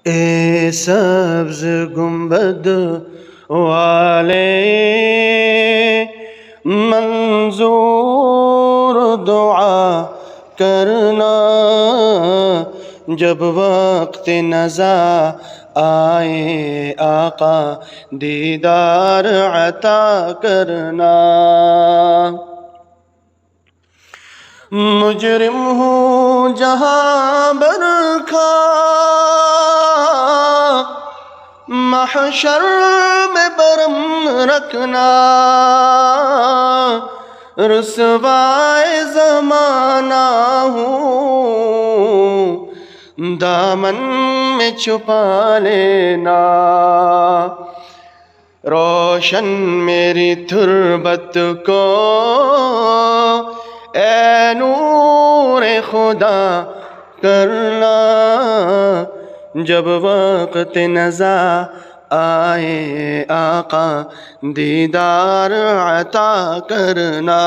اے سبز گنبد والے منظور دعا کرنا، جب وقت نزا آئے آقا دیدار عطا کرنا۔ مجرم ہوں جہاں برکھا محشر میں برم رکھنا، رسوائے زمانہ ہوں دامن میں چھپا لینا، روشن میری تربت کو اے نور خدا کرنا، جب وقت نزا آئے آقا دیدار عطا کرنا۔